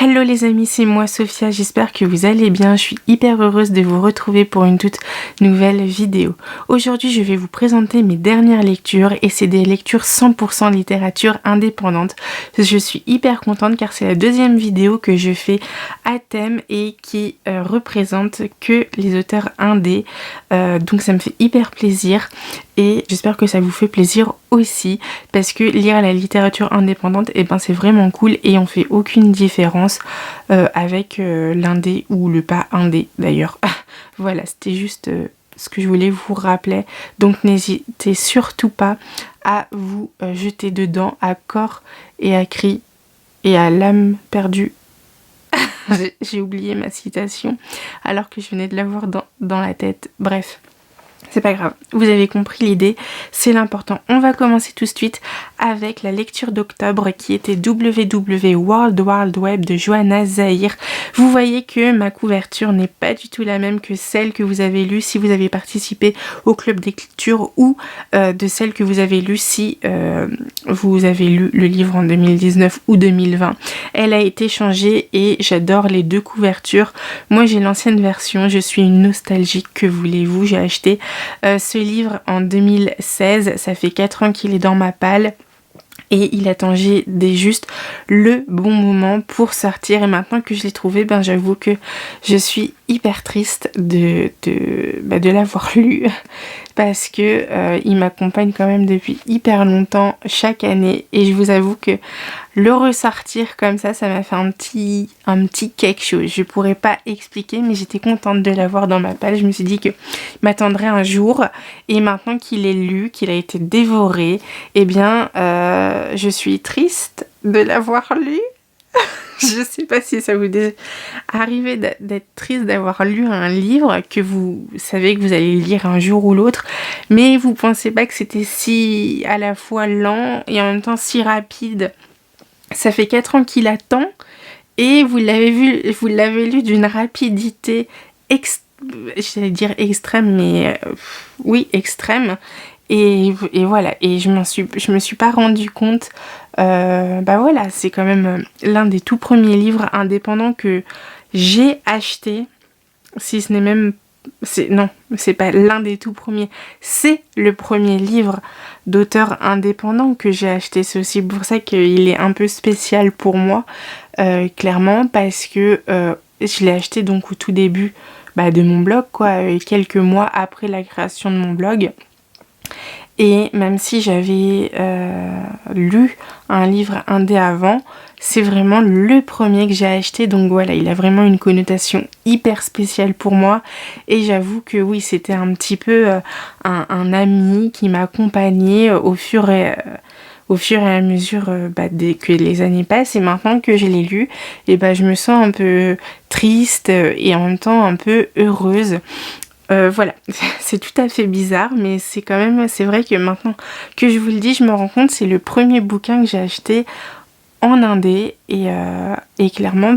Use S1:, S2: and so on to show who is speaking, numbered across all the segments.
S1: Hello les amis, c'est moi Sophia, j'espère que vous allez bien, je suis hyper heureuse de vous retrouver pour une toute nouvelle vidéo. Aujourd'hui je vais vous présenter mes dernières lectures et c'est des lectures 100% littérature indépendante. Je suis hyper contente car c'est la deuxième vidéo que je fais à thème et qui représente que les auteurs indés, donc ça me fait hyper plaisir. Et j'espère que ça vous fait plaisir aussi parce que lire la littérature indépendante, et ben c'est vraiment cool et on fait aucune différence avec l'indé ou le pas indé d'ailleurs. Voilà, c'était juste ce que je voulais vous rappeler. Donc n'hésitez surtout pas à vous jeter dedans à corps et à cri et à l'âme perdue. J'ai oublié ma citation alors que je venais de l'avoir dans la tête. Bref. C'est pas grave, vous avez compris l'idée, c'est l'important. On va commencer tout de suite avec la lecture d'octobre qui était WW World Wide Web de Johanna Zahir. Vous voyez que ma couverture n'est pas du tout la même que celle que vous avez lue si vous avez participé au club d'écriture ou de celle que vous avez lue si vous avez lu le livre en 2019 ou 2020. Elle a été changée et j'adore les deux couvertures. Moi j'ai l'ancienne version, je suis une nostalgique, que voulez-vous, j'ai acheté ce livre en 2016, ça fait 4 ans qu'il est dans ma palle. Et il attendait juste le bon moment pour sortir. Et maintenant que je l'ai trouvé, ben j'avoue que je suis hyper triste de l'avoir lu. Parce que il m'accompagne quand même depuis hyper longtemps, chaque année. Et je vous avoue que le ressortir comme ça m'a fait un petit quelque chose. Je pourrais pas expliquer, mais j'étais contente de l'avoir dans ma palle. Je me suis dit que m'attendrait un jour. Et maintenant qu'il est lu, qu'il a été dévoré, eh bien, je suis triste de l'avoir lu. Je sais pas si ça vous est arrivé d'être triste d'avoir lu un livre que vous savez que vous allez lire un jour ou l'autre, mais vous pensez pas que c'était si à la fois lent et en même temps si rapide. Ça fait 4 ans qu'il attend et vous l'avez lu d'une rapidité j'allais dire extrême, mais oui, extrême. Et voilà, et je me suis pas rendu compte. Voilà, c'est quand même l'un des tout premiers livres indépendants que j'ai acheté. Si ce n'est même... c'est pas l'un des tout premiers. C'est le premier livre d'auteur indépendant que j'ai acheté. C'est aussi pour ça qu'il est un peu spécial pour moi, clairement, parce que je l'ai acheté donc au tout début de mon blog, quelques mois après la création de mon blog. Et même si j'avais lu un livre indé avant, c'est vraiment le premier que j'ai acheté. Donc voilà, il a vraiment une connotation hyper spéciale pour moi. Et j'avoue que oui, c'était un petit peu un ami qui m'accompagnait au fur et à mesure que les années passent. Et maintenant que je l'ai lu, et je me sens un peu triste et en même temps un peu heureuse. Voilà, c'est tout à fait bizarre, mais c'est vrai que maintenant que je vous le dis, je me rends compte, c'est le premier bouquin que j'ai acheté en indé et clairement,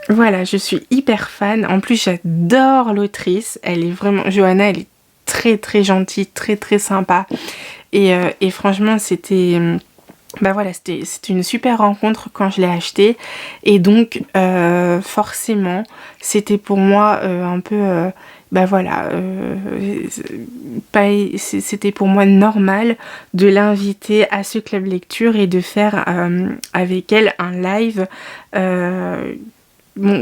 S1: voilà, je suis hyper fan. En plus, j'adore l'autrice, Johanna, elle est très très gentille, très très sympa et franchement, c'était une super rencontre quand je l'ai acheté et donc forcément c'était pour moi un peu c'était pour moi normal de l'inviter à ce club lecture et de faire avec elle un live.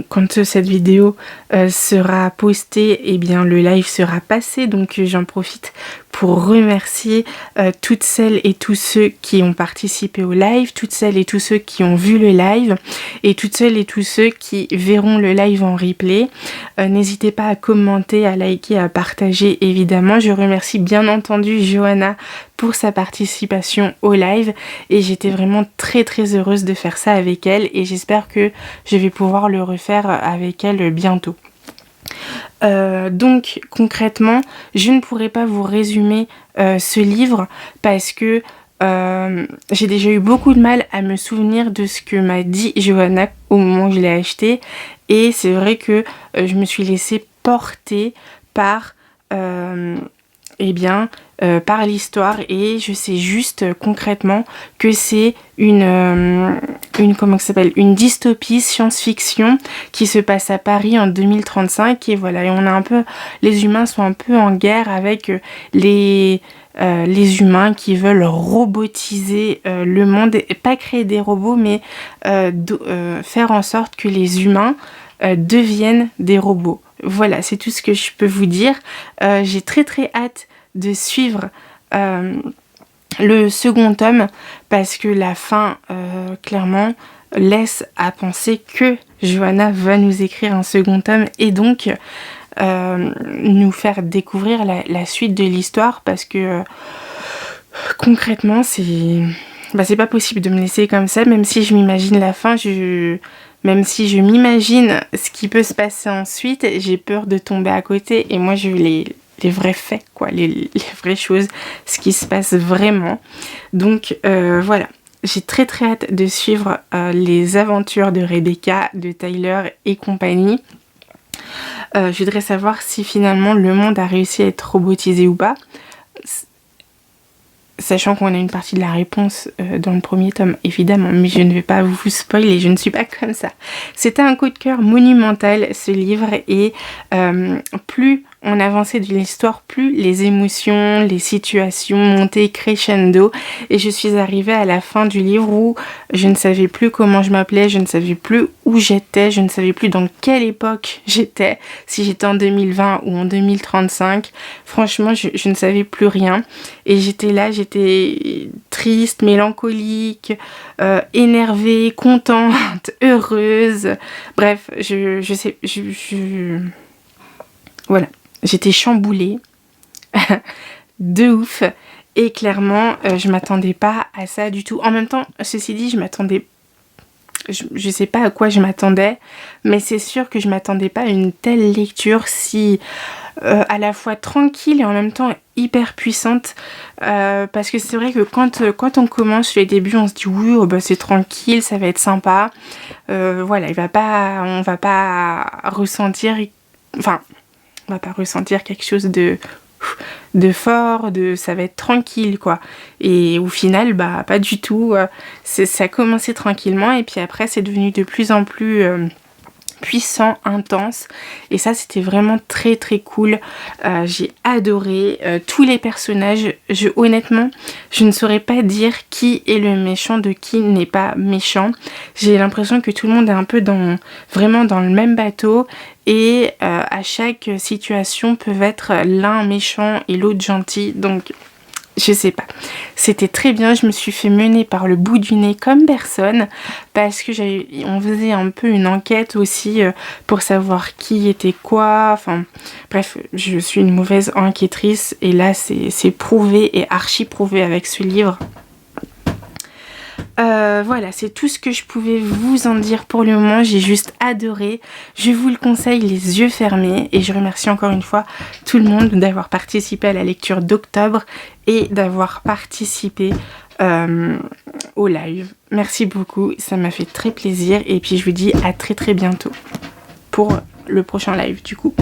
S1: Quand cette vidéo sera postée, eh bien le live sera passé, donc j'en profite pour remercier toutes celles et tous ceux qui ont participé au live, toutes celles et tous ceux qui ont vu le live et toutes celles et tous ceux qui verront le live en replay. N'hésitez pas à commenter, à liker, à partager évidemment. Je remercie bien entendu Johanna pour sa participation au live et j'étais vraiment très très heureuse de faire ça avec elle et j'espère que je vais pouvoir le refaire avec elle bientôt. Donc concrètement, je ne pourrais pas vous résumer ce livre parce que j'ai déjà eu beaucoup de mal à me souvenir de ce que m'a dit Johanna au moment où je l'ai acheté et c'est vrai que je me suis laissée porter par par l'histoire et je sais juste concrètement que c'est une comment ça s'appelle, une dystopie science-fiction qui se passe à Paris en 2035 et voilà, et on a un peu, les humains sont un peu en guerre avec les humains qui veulent robotiser le monde, et pas créer des robots mais faire en sorte que les humains deviennent des robots. Voilà, c'est tout ce que je peux vous dire. J'ai très hâte de suivre le second tome parce que la fin clairement laisse à penser que Johanna va nous écrire un second tome et donc nous faire découvrir la suite de l'histoire parce que concrètement c'est pas possible de me laisser comme ça, même si je m'imagine la fin, même si je m'imagine ce qui peut se passer ensuite, j'ai peur de tomber à côté et moi je veux les vrais faits, quoi, les vraies choses, ce qui se passe vraiment. Donc voilà, j'ai très hâte de suivre les aventures de Rebecca, de Tyler et compagnie. Je voudrais savoir si finalement le monde a réussi à être robotisé ou pas. Sachant qu'on a une partie de la réponse dans le premier tome, évidemment, mais je ne vais pas vous spoiler, je ne suis pas comme ça. C'était un coup de cœur monumental, ce livre, et plus on avançait de l'histoire, plus les émotions, les situations montaient crescendo, et je suis arrivée à la fin du livre où je ne savais plus comment je m'appelais, je ne savais plus où j'étais, je ne savais plus dans quelle époque j'étais, si j'étais en 2020 ou en 2035. Franchement, je ne savais plus rien, et j'étais triste, mélancolique, énervée, contente, heureuse. Bref, voilà, j'étais chamboulée de ouf. Et clairement, je m'attendais pas à ça du tout. En même temps, ceci dit, je sais pas à quoi je m'attendais, mais c'est sûr que je m'attendais pas à une telle lecture si à la fois tranquille et en même temps hyper puissante, parce que c'est vrai que quand on commence les débuts, on se dit oui, oh bah c'est tranquille, ça va être sympa, voilà, on va pas ressentir quelque chose de fort, ça va être tranquille quoi. Et au final, bah pas du tout. Ça a commencé tranquillement et puis après c'est devenu de plus en plus puissant, intense. Et ça c'était vraiment très cool. J'ai adoré tous les personnages. Honnêtement, je ne saurais pas dire qui est le méchant de qui n'est pas méchant. J'ai l'impression que tout le monde est un peu vraiment dans le même bateau. Et à chaque situation peuvent être l'un méchant et l'autre gentil, donc je sais pas. C'était très bien, je me suis fait mener par le bout du nez comme personne parce que on faisait un peu une enquête aussi pour savoir qui était quoi. Enfin bref, je suis une mauvaise enquêtrice et là c'est prouvé et archi prouvé avec ce livre. Voilà, c'est tout ce que je pouvais vous en dire pour le moment. J'ai juste adoré. Je vous le conseille les yeux fermés et je remercie encore une fois tout le monde d'avoir participé à la lecture d'octobre et d'avoir participé au live. Merci beaucoup, ça m'a fait très plaisir et puis je vous dis à très bientôt pour le prochain live du coup.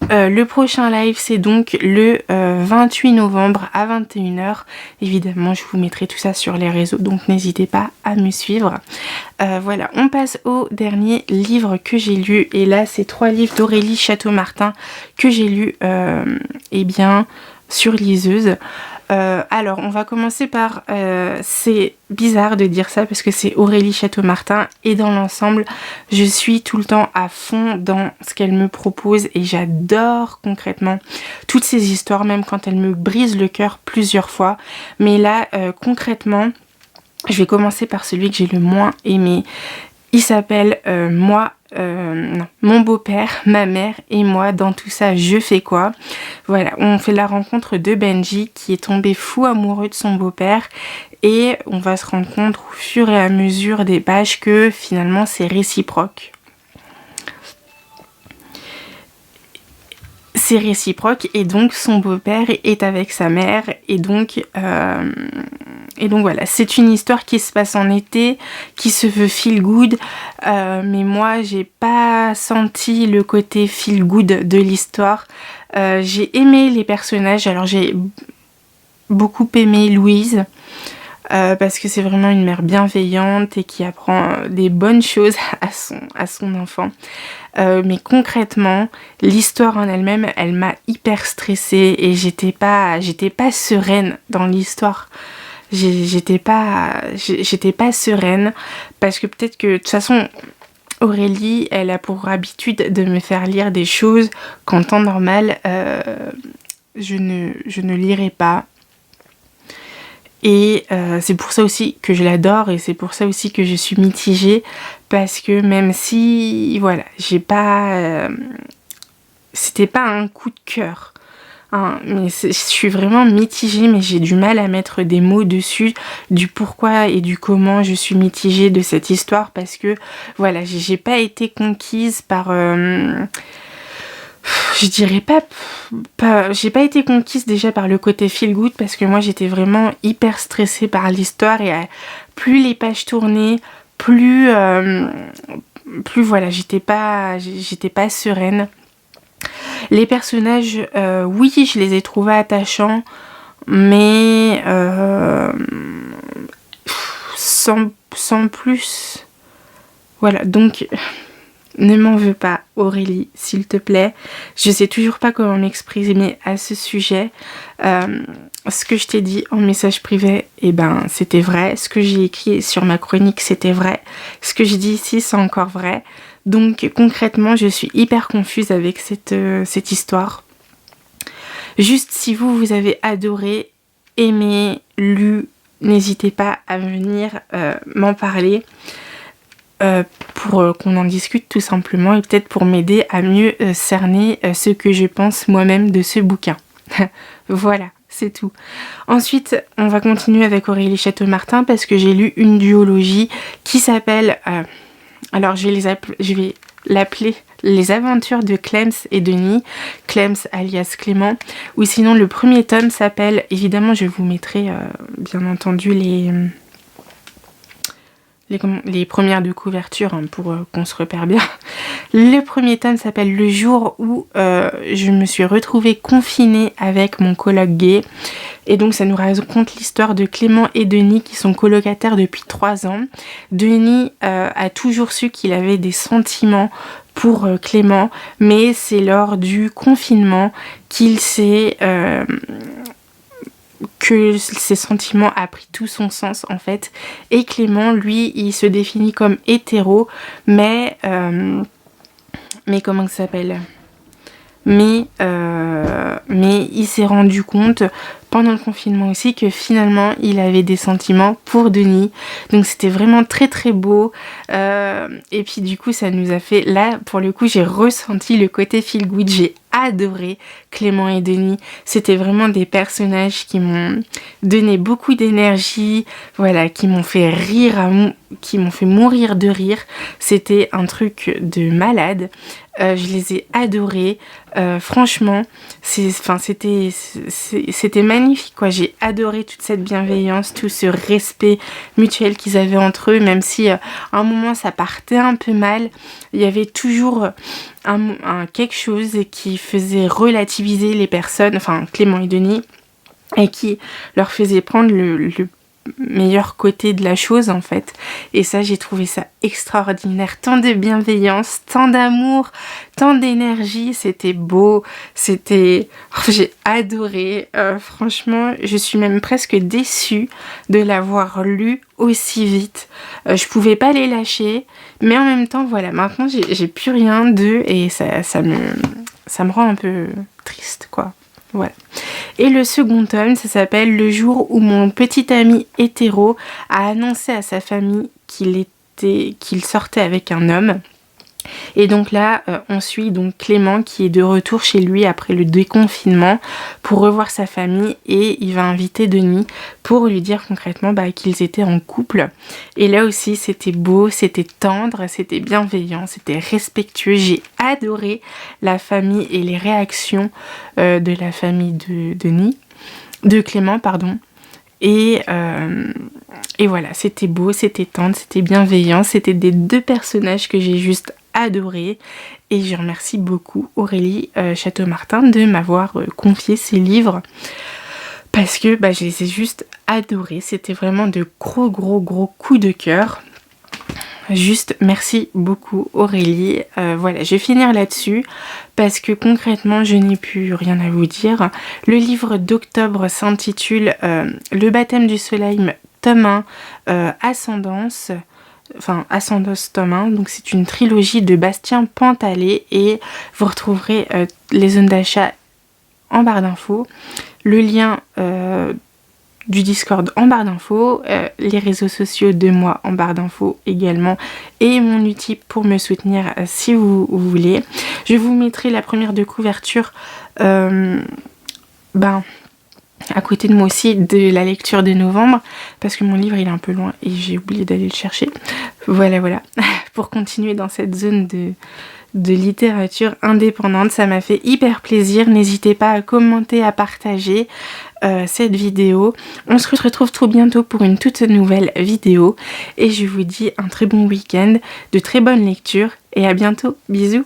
S1: Le prochain live c'est donc le 28 novembre à 21h. Évidemment je vous mettrai tout ça sur les réseaux donc n'hésitez pas à me suivre. Voilà, on passe au dernier livre que j'ai lu et là c'est 3 livres d'Aurélie Château-Martin que j'ai lu sur liseuse. Alors on va commencer par c'est bizarre de dire ça parce que c'est Aurélie Château-Martin et dans l'ensemble je suis tout le temps à fond dans ce qu'elle me propose et j'adore concrètement toutes ces histoires même quand elle me brise le cœur plusieurs fois, mais là concrètement je vais commencer par celui que j'ai le moins aimé. Il s'appelle Mon beau-père, ma mère et moi, dans tout ça, je fais quoi? Voilà, on fait la rencontre de Benji qui est tombé fou amoureux de son beau-père et on va se rendre compte au fur et à mesure des pages que finalement c'est réciproque. C'est réciproque et donc son beau-père est avec sa mère et donc voilà, c'est une histoire qui se passe en été, qui se veut feel good, mais moi j'ai pas senti le côté feel good de l'histoire. J'ai aimé les personnages, alors j'ai beaucoup aimé Louise, parce que c'est vraiment une mère bienveillante et qui apprend des bonnes choses à son enfant. Mais concrètement, l'histoire en elle-même, elle m'a hyper stressée et j'étais pas sereine dans l'histoire. J'étais pas sereine parce que peut-être que de toute façon Aurélie, elle a pour habitude de me faire lire des choses qu'en temps normal je ne lirais pas. Et c'est pour ça aussi que je l'adore et c'est pour ça aussi que je suis mitigée, parce que même si, voilà, c'était pas un coup de cœur, hein, mais je suis vraiment mitigée, mais j'ai du mal à mettre des mots dessus, du pourquoi et du comment je suis mitigée de cette histoire, parce que, voilà, j'ai pas été conquise par... je dirais pas j'ai pas été conquise déjà par le côté feel good, parce que moi j'étais vraiment hyper stressée par l'histoire et plus les pages tournaient, plus voilà, j'étais pas sereine. Les personnages, oui, je les ai trouvés attachants, mais sans plus. Voilà, donc ne m'en veux pas, Aurélie, s'il te plaît. Je sais toujours pas comment m'exprimer à ce sujet. Ce que je t'ai dit en message privé, c'était vrai. Ce que j'ai écrit sur ma chronique, c'était vrai. Ce que je dis ici, c'est encore vrai. Donc concrètement, je suis hyper confuse avec cette histoire. Juste, si vous avez adoré, aimé, lu, n'hésitez pas à venir m'en parler. Pour qu'on en discute tout simplement, et peut-être pour m'aider à mieux cerner ce que je pense moi-même de ce bouquin. Voilà, c'est tout. Ensuite, on va continuer avec Aurélie Château-Martin, parce que j'ai lu une duologie qui s'appelle... alors je vais l'appeler Les aventures de Clems et Denis, Clems alias Clément, ou sinon le premier tome s'appelle... Évidemment, je vous mettrai bien entendu les premières de couverture, hein, pour qu'on se repère bien. Le premier tome s'appelle Le jour où je me suis retrouvée confinée avec mon coloc gay. Et donc ça nous raconte l'histoire de Clément et Denis qui sont colocataires depuis 3 ans. Denis a toujours su qu'il avait des sentiments pour Clément, mais c'est lors du confinement qu'il s'est... que ses sentiments a pris tout son sens en fait. Et Clément, lui, il se définit comme hétéro, mais comment ça s'appelle, mais il s'est rendu compte pendant le confinement aussi que finalement il avait des sentiments pour Denis, donc c'était vraiment très très beau. Et puis du coup ça nous a fait, là pour le coup j'ai ressenti le côté feel good, j'ai adoré Clément et Denis, c'était vraiment des personnages qui m'ont donné beaucoup d'énergie, voilà, qui m'ont fait rire, qui m'ont fait mourir de rire, c'était un truc de malade. Je les ai adorés, franchement, c'était magnifique quoi. J'ai adoré toute cette bienveillance, tout ce respect mutuel qu'ils avaient entre eux, même si à un moment ça partait un peu mal, il y avait toujours quelque chose qui faisait relativiser les personnes, enfin Clément et Denis, et qui leur faisait prendre le meilleur côté de la chose en fait. Et ça, j'ai trouvé ça extraordinaire, tant de bienveillance, tant d'amour, tant d'énergie, c'était beau, j'ai adoré, franchement je suis même presque déçue de l'avoir lu aussi vite. Je pouvais pas les lâcher, mais en même temps voilà, maintenant j'ai plus rien d'eux et ça me rend un peu triste quoi. Voilà. Et le second tome, ça s'appelle Le jour où mon petit ami hétéro a annoncé à sa famille qu'il sortait avec un homme. Et donc là, on suit donc Clément qui est de retour chez lui après le déconfinement pour revoir sa famille, et il va inviter Denis pour lui dire concrètement qu'ils étaient en couple. Et là aussi, c'était beau, c'était tendre, c'était bienveillant, c'était respectueux. J'ai adoré la famille et les réactions de la famille de Clément, pardon. Et voilà, c'était beau, c'était tendre, c'était bienveillant, c'était des 2 personnages que j'ai juste adoré, et je remercie beaucoup Aurélie Château-Martin de m'avoir confié ces livres, parce que je les ai juste adorés. C'était vraiment de gros coups de cœur. Juste merci beaucoup Aurélie. Voilà, je vais finir là-dessus parce que concrètement je n'ai plus rien à vous dire. Le livre d'octobre s'intitule Le baptême du soleil tome 1, Ascendance tome 1. Donc c'est une trilogie de Bastien Pantalé et vous retrouverez les zones d'achat en barre d'infos, le lien du Discord en barre d'infos, les réseaux sociaux de moi en barre d'infos également, et mon Utip pour me soutenir si vous voulez. Je vous mettrai la première de couverture à côté de moi aussi de la lecture de novembre, parce que mon livre il est un peu loin et j'ai oublié d'aller le chercher. Voilà, pour continuer dans cette zone de littérature indépendante. Ça m'a fait hyper plaisir. N'hésitez pas à commenter, à partager cette vidéo. On se retrouve trop bientôt pour une toute nouvelle vidéo et je vous dis un très bon week-end, de très bonnes lectures et à bientôt. Bisous.